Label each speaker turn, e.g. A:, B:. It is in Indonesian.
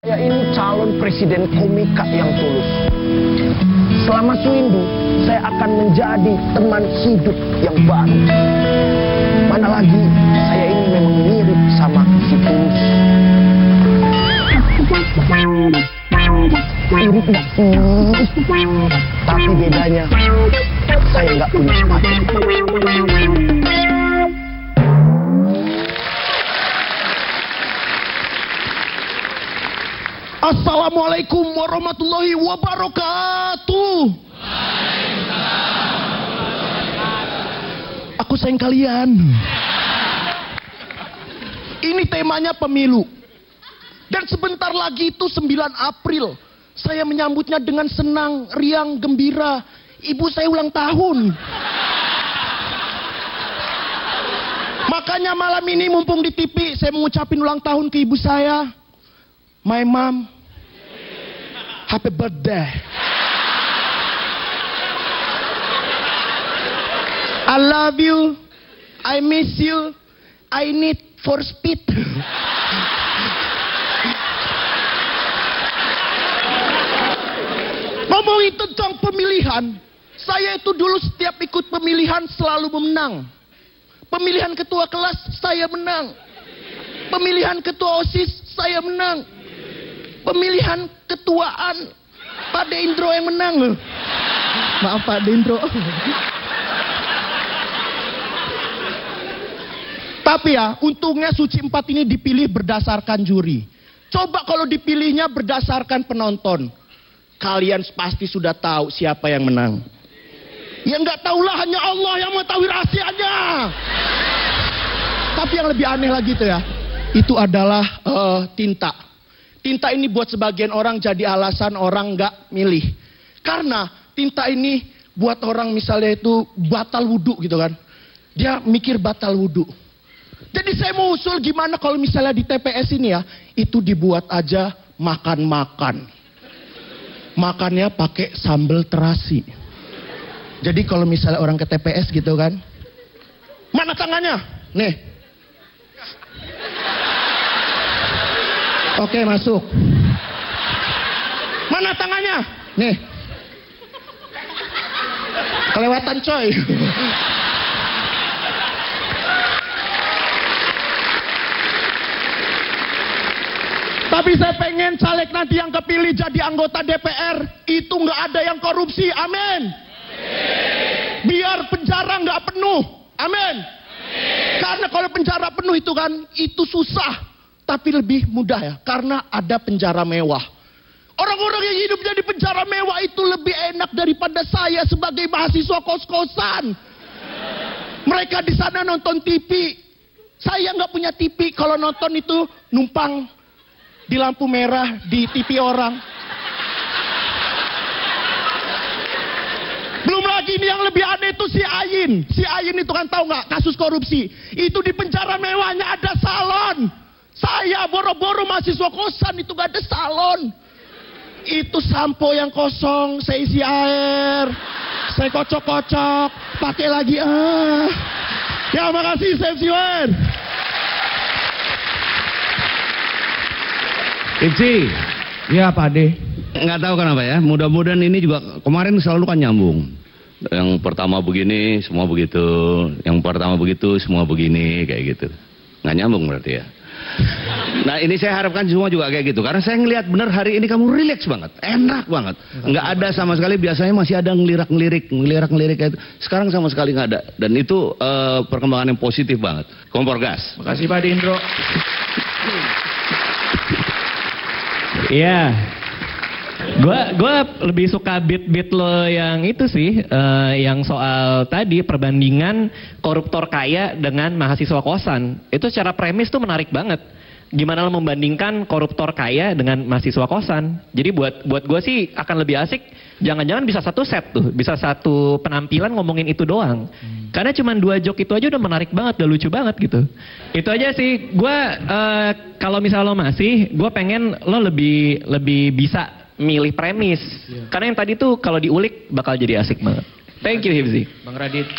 A: Saya ini calon presiden komika yang tulus. Selama Suwindu, saya akan menjadi teman hidup yang baru. Mana lagi, saya ini memang mirip sama si Tulus. Mirip gak? Tapi bedanya, saya nggak punya sepatu. Assalamualaikum warahmatullahi wabarakatuh. Aku sayang kalian. Ini temanya pemilu. Dan sebentar lagi itu 9 April. Saya menyambutnya dengan senang, riang, gembira. Ibu saya ulang tahun. Makanya malam ini mumpung di TV, saya mengucapin ulang tahun ke ibu saya. My mom, happy birthday. I love you, I miss you, I need for speed. Ngomongin tentang pemilihan, saya itu dulu setiap ikut pemilihan selalu menang. Pemilihan ketua kelas, saya menang. Pemilihan ketua OSIS, saya menang. Pemilihan ketuaan Pak Dendro yang menang. Maaf Pak Dendro. Tapi ya, untungnya Suci 4 ini dipilih berdasarkan juri. Coba kalau dipilihnya berdasarkan penonton. Kalian pasti sudah tahu siapa yang menang. Ya nggak tahulah, hanya Allah yang mengetahui rahasianya. Tapi yang lebih aneh lagi tuh ya, itu adalah tinta. Tinta ini buat sebagian orang jadi alasan orang nggak milih. Karena tinta ini buat orang misalnya itu batal wudhu gitu kan. Dia mikir batal wudhu. Jadi saya mau usul gimana kalau misalnya di TPS ini ya, itu dibuat aja makan-makan. Makannya pakai sambal terasi. Jadi kalau misalnya orang ke TPS gitu kan, mana tangannya? Nih. Oke, masuk. Mana tangannya? Nih. Kelewatan coy. Tapi saya pengen caleg nanti yang kepilih jadi anggota DPR itu nggak ada yang korupsi. Amin. Biar penjara nggak penuh. Amin. Karena kalau penjara penuh itu kan, itu susah. Tapi lebih mudah ya, karena ada penjara mewah. Orang-orang yang hidupnya di penjara mewah itu lebih enak daripada saya sebagai mahasiswa kos-kosan. Mereka di sana nonton TV. Saya nggak punya TV, kalau nonton itu numpang di lampu merah di TV orang. Belum lagi ini yang lebih aneh itu si Ayin. Si Ayin itu kan tahu nggak kasus korupsi. Itu di penjara mewahnya ada salon. Saya boro-boro mahasiswa kosan itu gak ada salon. Itu sampo yang kosong, saya isi air, saya kocok-kocok, pakai lagi. Ya makasih Chef Siwan.
B: Ipsi, ya Pak Ade. Nggak tahu kenapa ya, mudah-mudahan ini juga kemarin selalu kan nyambung. Yang pertama begini, semua begitu. Yang pertama begitu, semua begini, kayak gitu. Nggak nyambung berarti ya. Nah ini saya harapkan semua juga kayak gitu. Karena saya ngelihat bener hari ini kamu rileks banget. Enak banget. Nggak ada sama sekali, biasanya masih ada ngelirak-ngelirik kayak itu. Sekarang sama sekali nggak ada. Dan itu perkembangan yang positif banget. Kompor gas.
C: Makasih Pak Dendro. Iya. Gue lebih suka beat lo yang itu sih, yang soal tadi perbandingan koruptor kaya dengan mahasiswa kosan. Itu secara premis tuh menarik banget. Gimana lo membandingkan koruptor kaya dengan mahasiswa kosan? Jadi buat gue sih akan lebih asik. Jangan-jangan bisa satu set tuh, bisa satu penampilan ngomongin itu doang. Karena cuma 2 joke itu aja udah menarik banget, udah lucu banget gitu. Itu aja sih. Gue kalau misalnya lo masih, gue pengen lo lebih bisa milih premis. Karena yang tadi tuh kalau diulik bakal jadi asik banget. Thank you Hifzi.
D: Bang Radit.